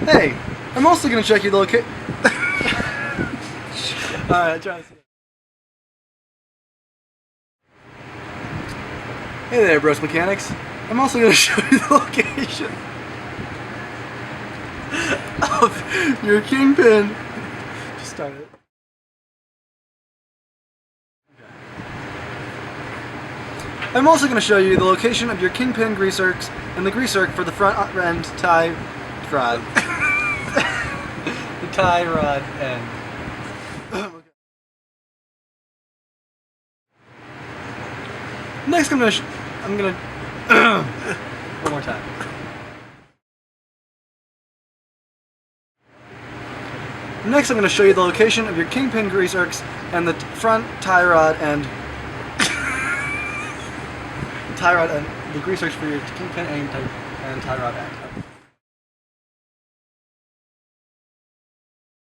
Hey, I'm also going to check you the location. Alright, try this again. Hey there, Broce Mechanics. I'm also going to show you the location of your kingpin. Just start it. I'm also going to show you the location of your kingpin grease arcs and the grease arc for the front end tie rod. The tie rod end. Next, I'm gonna one more time. Next, I'm gonna show you the location of your kingpin grease arcs and the front tie rod and the grease arcs for your kingpin and tie rod end.